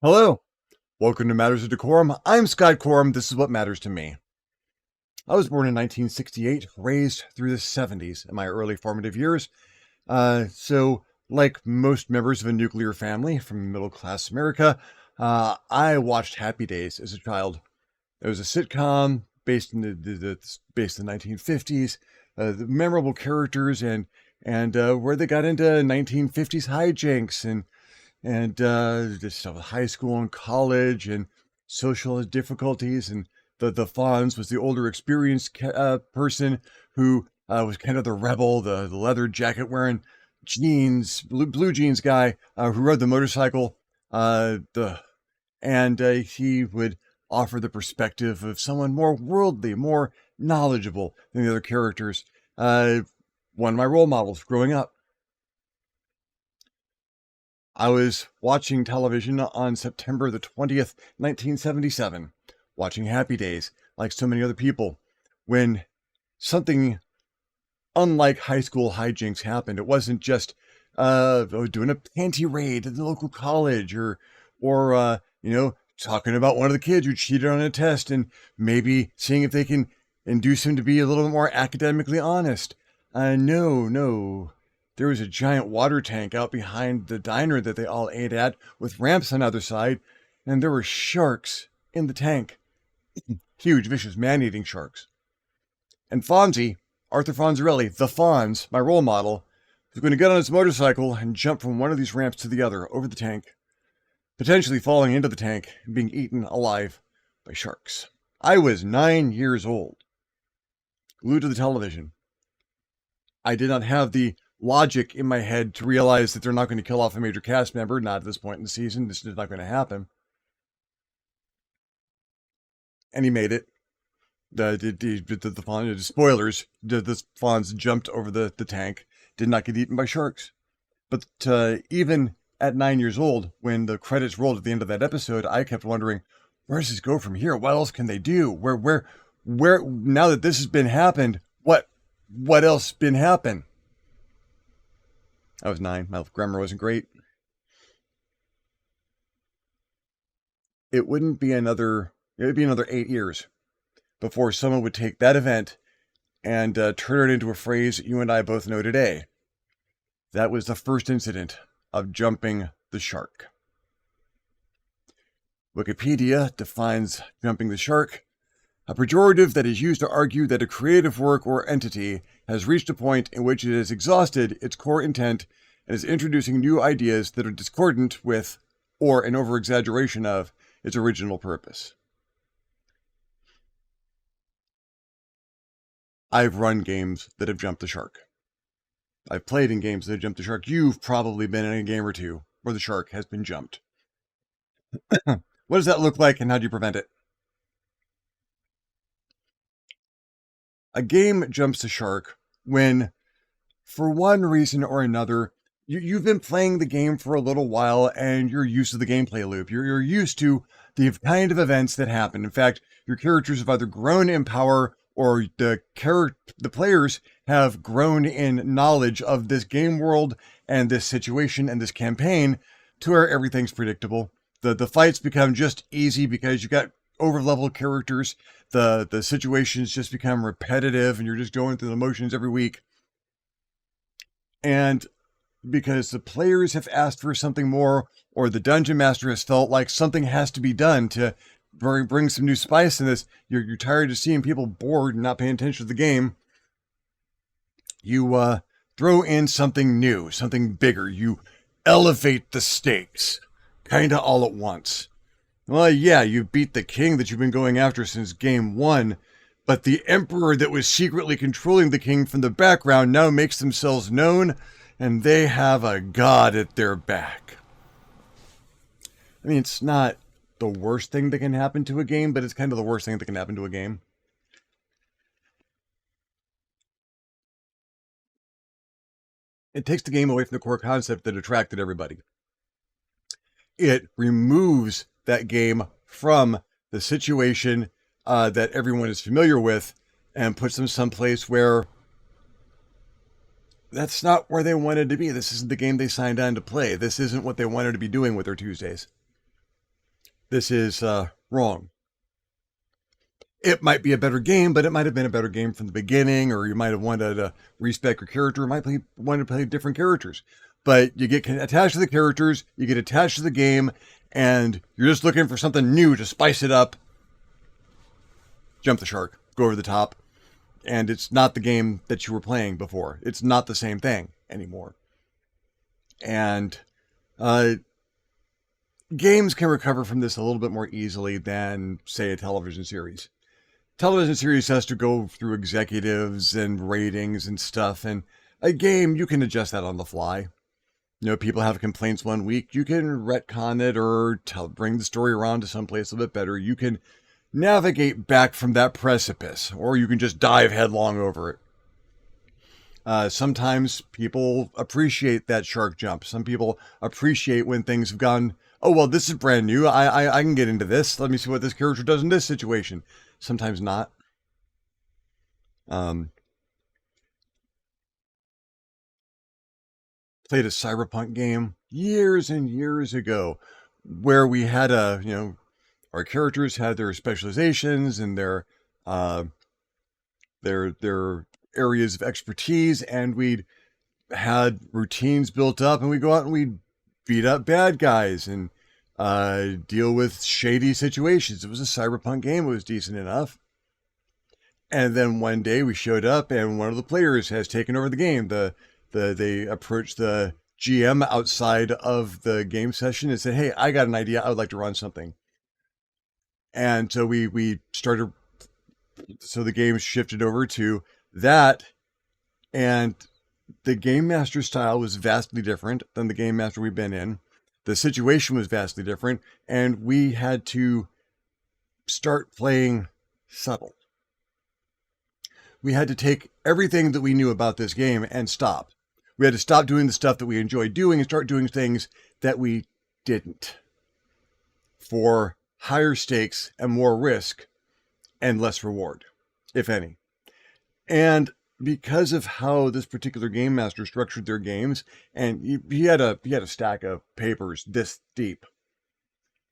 Hello, welcome to Matters of Decorum. I'm Scott Corum. This is what matters to me. I was born in 1968, raised through the 70s in my early formative years. So, like most members of a nuclear family from middle class America, I watched Happy Days as a child. It was a sitcom based in the 1950s. The memorable characters and where they got into 1950s hijinks and just stuff with high school and college and social difficulties. And the Fonz was the older, experienced person who was kind of the rebel, the leather jacket wearing jeans, blue jeans guy who rode the motorcycle. He would offer the perspective of someone more worldly, more knowledgeable than the other characters. One of my role models growing up. I was watching television on September the 20th, 1977, watching Happy Days, like so many other people, when something unlike high school hijinks happened. It wasn't just doing a panty raid at the local college or talking about one of the kids who cheated on a test and maybe seeing if they can induce him to be a little bit more academically honest. No. There was a giant water tank out behind the diner that they all ate at with ramps on either side, and there were sharks in the tank. Huge, vicious, man-eating sharks. And Fonzie, Arthur Fonzarelli, the Fonz, my role model, was going to get on his motorcycle and jump from one of these ramps to the other over the tank, potentially falling into the tank and being eaten alive by sharks. I was 9 years old, glued to the television. I did not have the logic in my head to realize that they're not going to kill off a major cast member. Not at this point in the season. This is not going to happen. And he made it. The spoilers. The Fonz jumped over the tank. Did not get eaten by sharks. But even at 9 years old, when the credits rolled at the end of that episode, I kept wondering, where does this go from here? What else can they do? Where? Now that this has been happened, what else been happened? I was 9. My grammar wasn't great. It would be another 8 years before someone would take that event and turn it into a phrase you and I both know today. That was the first incident of jumping the shark. Wikipedia defines jumping the shark, a pejorative that is used to argue that a creative work or entity has reached a point in which it has exhausted its core intent and is introducing new ideas that are discordant with, or an over-exaggeration of, its original purpose. I've run games that have jumped the shark. I've played in games that have jumped the shark. You've probably been in a game or two where the shark has been jumped. What does that look like, and how do you prevent it? A game jumps the shark when, for one reason or another, you've been playing the game for a little while and you're used to the gameplay loop. You're used to the kind of events that happen. In fact, your characters have either grown in power or the players have grown in knowledge of this game world and this situation and this campaign to where everything's predictable. The fights become just easy because you got over-leveled characters. The situations just become repetitive and you're just going through the motions every week. And because the players have asked for something more, or the dungeon master has felt like something has to be done to bring some new spice in this, you're tired of seeing people bored and not paying attention to the game. You throw in something new, something bigger. You elevate the stakes, kind of all at once. Well, yeah, you beat the king that you've been going after since game one, but the emperor that was secretly controlling the king from the background now makes themselves known, and they have a god at their back. I mean, it's not the worst thing that can happen to a game, but it's kind of the worst thing that can happen to a game. It takes the game away from the core concept that attracted everybody. It removes that game from the situation that everyone is familiar with and puts them someplace where that's not where they wanted to be. This isn't the game they signed on to play. This isn't what they wanted to be doing with their Tuesdays. this is wrong. It might be a better game, but it might have been a better game from the beginning, or you might have wanted to respec your character, wanted to play different characters. But you get attached to the characters, you get attached to the game, and you're just looking for something new to spice it up. Jump the shark, go over the top, and it's not the game that you were playing before. It's not the same thing anymore. And games can recover from this a little bit more easily than, say, a television series. Television series has to go through executives and ratings and stuff, and a game, you can adjust that on the fly. People have complaints one week, you can retcon it or bring the story around to someplace a bit better. You can navigate back from that precipice, or you can just dive headlong over it. Sometimes people appreciate that shark jump. Some people appreciate when things have gone, oh, well, this is brand new. I can get into this. Let me see what this character does in this situation. Sometimes not. Played a cyberpunk game years and years ago where we had our characters had their specializations and their areas of expertise, and we'd had routines built up, and we'd go out and we'd beat up bad guys and deal with shady situations. It was a cyberpunk game. It was decent enough. And then one day we showed up, and one of the players has taken over the game. They approached the GM outside of the game session and said, "Hey, I got an idea. I would like to run something." And so we started. So the game shifted over to that, and the game master style was vastly different than the game master we've been in. The situation was vastly different, and we had to start playing subtle. We had to take everything that we knew about this game and stop. We had to stop doing the stuff that we enjoyed doing and start doing things that we didn't, for higher stakes and more risk and less reward, if any. And because of how this particular game master structured their games, and he had a stack of papers this deep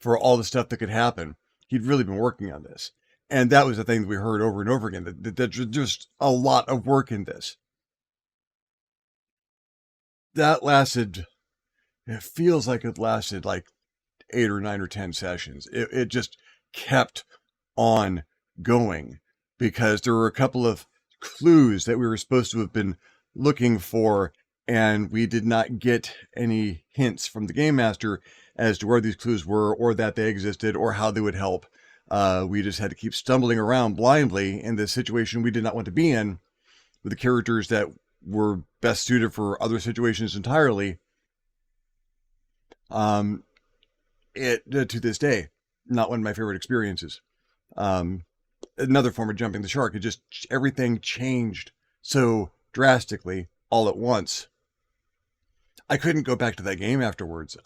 for all the stuff that could happen. He'd really been working on this. And that was the thing that we heard over and over again, that there's just a lot of work in this. That lasted, it feels like it lasted like 8 or 9 or 10 sessions. It just kept on going because there were a couple of clues that we were supposed to have been looking for, and we did not get any hints from the game master as to where these clues were, or that they existed, or how they would help. We just had to keep stumbling around blindly in this situation we did not want to be in, with the characters that were best suited for other situations entirely. To this day, not one of my favorite experiences. Another form of jumping the shark. It just, everything changed so drastically all at once. I couldn't go back to that game afterwards.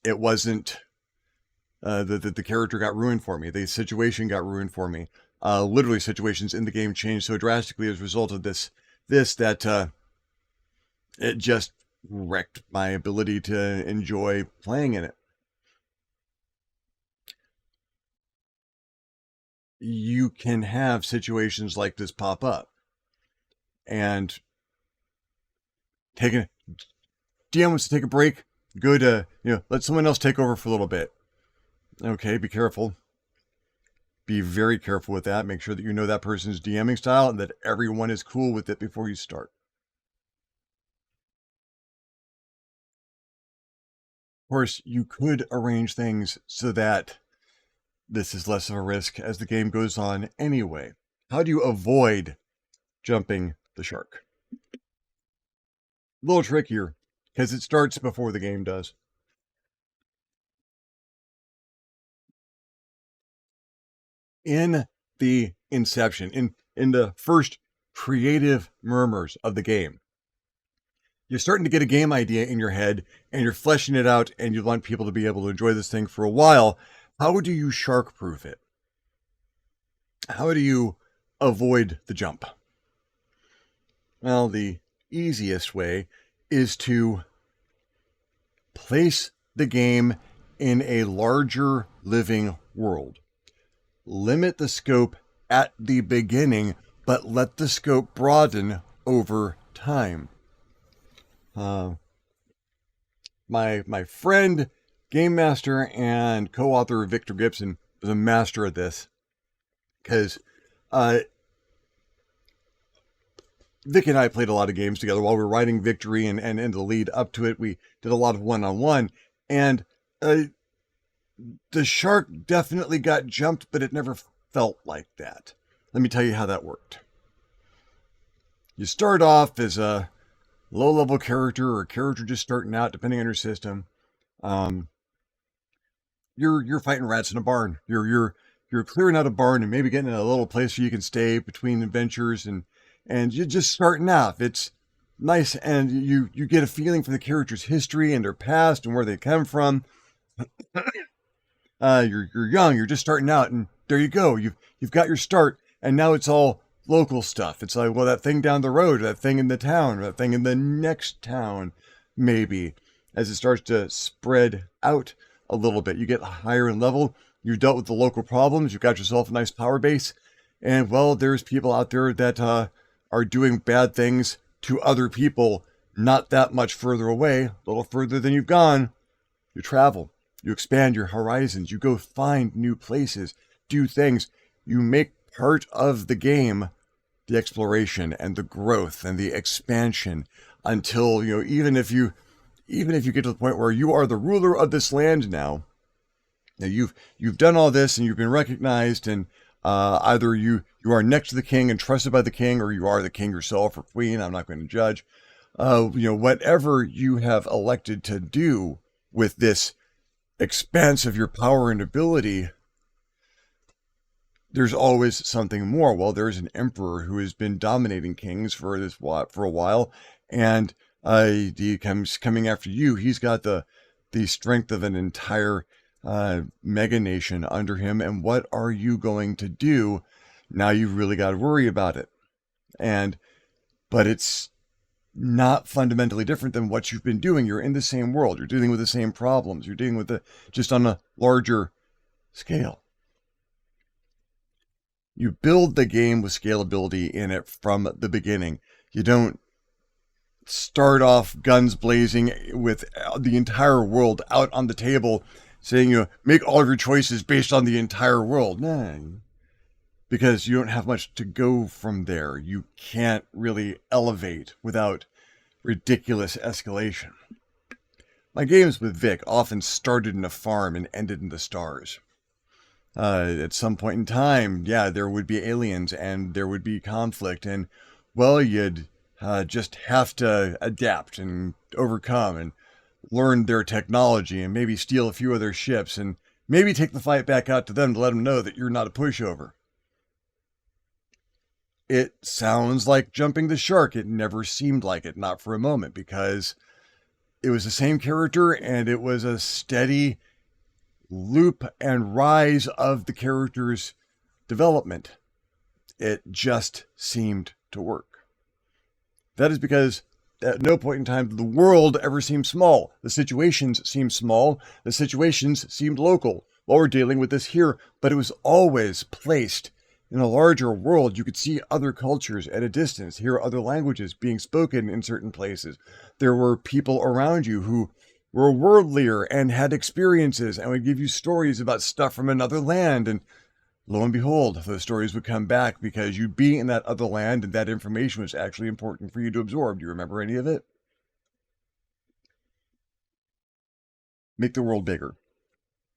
It wasn't, the character got ruined for me. The situation got ruined for me. Literally situations in the game changed so drastically as a result of this that it just wrecked my ability to enjoy playing in it. You can have situations like this pop up, and DM wants to take a break. Good, let someone else take over for a little bit. Okay, be careful. Be very careful with that. Make sure that you know that person's DMing style and that everyone is cool with it before you start. Of course, you could arrange things so that this is less of a risk as the game goes on anyway. How do you avoid jumping the shark? A little trickier, because it starts before the game does. In the inception, in the first creative murmurs of the game, you're starting to get a game idea in your head, and you're fleshing it out, and you want people to be able to enjoy this thing for a while. How do you shark-proof it? How do you avoid the jump? Well, the easiest way is to place the game in a larger living world. Limit the scope at the beginning, but let the scope broaden over time. My friend, game master, and co-author Victor Gibson was a master at this, because Vic and I played a lot of games together while we were writing Victory, and in the lead up to it, we did a lot of one-on-one, and the shark definitely got jumped, but it never felt like that. Let me tell you how that worked. You start off as a low-level character, or a character just starting out, depending on your system. You're fighting rats in a barn. You're clearing out a barn and maybe getting in a little place where you can stay between adventures, and you're just starting out. It's nice, and you get a feeling for the character's history and their past and where they come from. You're young, you're just starting out, and there you go. You've got your start, and now it's all local stuff. It's like, well, that thing down the road, that thing in the town, that thing in the next town, maybe. As it starts to spread out a little bit, you get higher in level. You've dealt with the local problems. You've got yourself a nice power base, and well, there's people out there that are doing bad things to other people not that much further away, a little further than you've gone. You travel. You expand your horizons. You go find new places, do things. You make part of the game the exploration and the growth and the expansion, until, even if you get to the point where you are the ruler of this land now. Now you've done all this, and you've been recognized, and either you are next to the king and trusted by the king, or you are the king yourself or queen. I'm not going to judge. Whatever you have elected to do with this expanse of your power and ability, there's always something more. Well, there's an emperor who has been dominating kings for a while, and he comes coming after you. He's got the strength of an entire mega nation under him, and what are you going to do? Now you've really got to worry about it. But it's not fundamentally different than what you've been doing. You're in the same world. You're dealing with the same problems. You're dealing with just on a larger scale. You build the game with scalability in it from the beginning. You don't start off guns blazing with the entire world out on the table, saying, make all of your choices based on the entire world. No, because you don't have much to go from there. You can't really elevate without ridiculous escalation. My games with Vic often started in a farm and ended in the stars. At some point in time, there would be aliens and there would be conflict, and well, you'd just have to adapt and overcome and learn their technology, and maybe steal a few of their ships, and maybe take the fight back out to them to let them know that you're not a pushover. It sounds like jumping the shark. It never seemed like it, not for a moment, because it was the same character, and it was a steady loop and rise of the character's development. It just seemed to work. That is because at no point in time did the world ever seem small. The situations seemed small. The situations seemed local. Well, we're dealing with this here, but it was always placed in a larger world. You could see other cultures at a distance, hear other languages being spoken in certain places. There were people around you who were worldlier and had experiences and would give you stories about stuff from another land. And lo and behold, those stories would come back because you'd be in that other land, and that information was actually important for you to absorb. Do you remember any of it? Make the world bigger.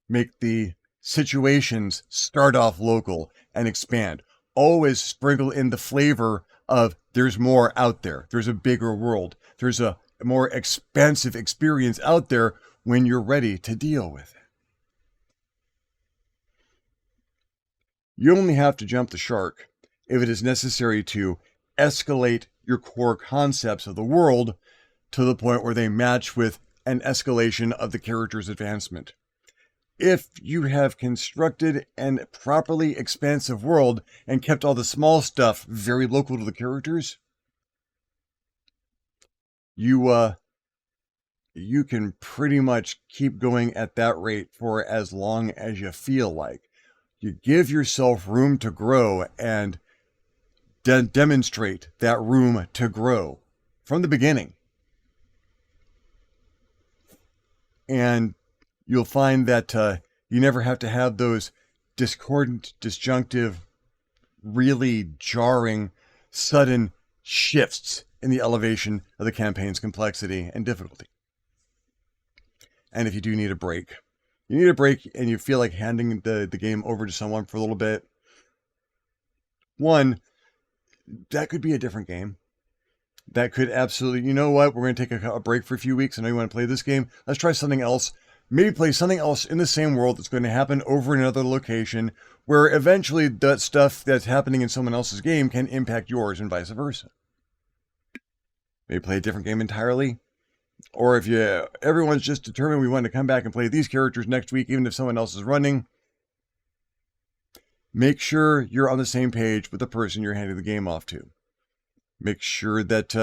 Make the situations start off local and expand. Always sprinkle in the flavor of there's more out there. There's a bigger world. There's a more expansive experience out there when you're ready to deal with it. You only have to jump the shark if it is necessary to escalate your core concepts of the world to the point where they match with an escalation of the character's advancement. If you have constructed an properly expansive world and kept all the small stuff very local to the characters, you you can pretty much keep going at that rate for as long as you feel like. You give yourself room to grow and demonstrate that room to grow from the beginning. And you'll find that you never have to have those discordant, disjunctive, really jarring, sudden shifts in the elevation of the campaign's complexity and difficulty. And if you do need a break, and you feel like handing the game over to someone for a little bit, one, that could be a different game. That could absolutely, you know what, we're going to take a break for a few weeks. I know you want to play this game. Let's try something else. Maybe play something else in the same world that's going to happen over in another location, where eventually that stuff that's happening in someone else's game can impact yours and vice versa. Maybe play a different game entirely. Or if everyone's just determined we want to come back and play these characters next week, even if someone else is running, make sure you're on the same page with the person you're handing the game off to. Make sure that,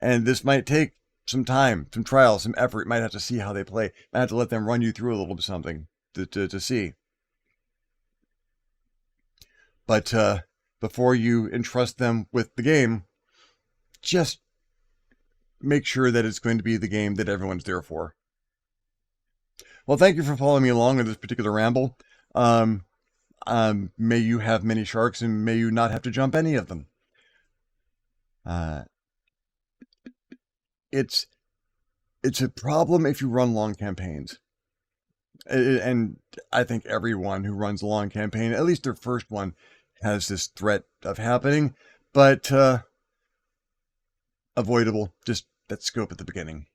and this might take some time, some trial, some effort. You might have to see how they play. Might have to let them run you through a little bit something to see. But before you entrust them with the game, just make sure that it's going to be the game that everyone's there for. Well, thank you for following me along in this particular ramble. May you have many sharks, and may you not have to jump any of them. It's a problem if you run long campaigns. And I think everyone who runs a long campaign, at least their first one, has this threat of happening, but avoidable, just that scope at the beginning.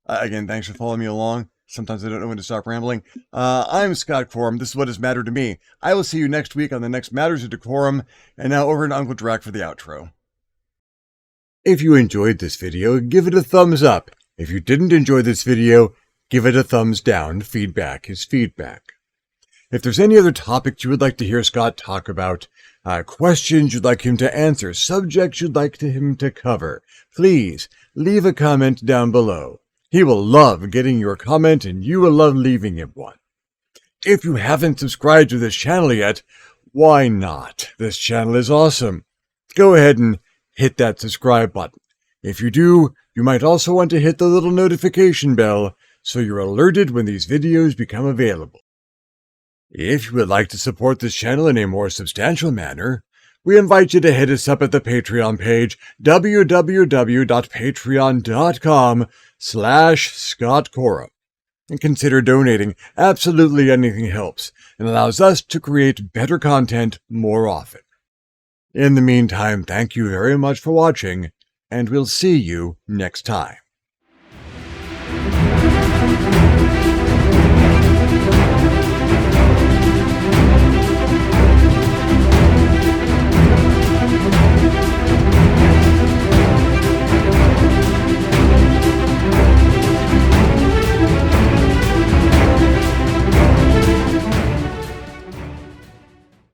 Again, thanks for following me along. Sometimes I don't know when to stop rambling. I'm Scott Corum. This is what has mattered to me. I will see you next week on the next Matters of DeCorum. And now over to Uncle Drac for the outro. If you enjoyed this video, give it a thumbs up. If you didn't enjoy this video, give it a thumbs down. Feedback is feedback. If there's any other topics you would like to hear Scott talk about, questions you'd like him to answer, subjects you'd like him to cover, please leave a comment down below. He will love getting your comment, and you will love leaving him one. If you haven't subscribed to this channel yet, why not? This channel is awesome. Go ahead and hit that subscribe button. If you do, you might also want to hit the little notification bell so you're alerted when these videos become available. If you would like to support this channel in a more substantial manner, we invite you to hit us up at the Patreon page, www.patreon.com/ScottCorum, and consider donating. Absolutely anything helps and allows us to create better content more often. In the meantime, thank you very much for watching, and we'll see you next time.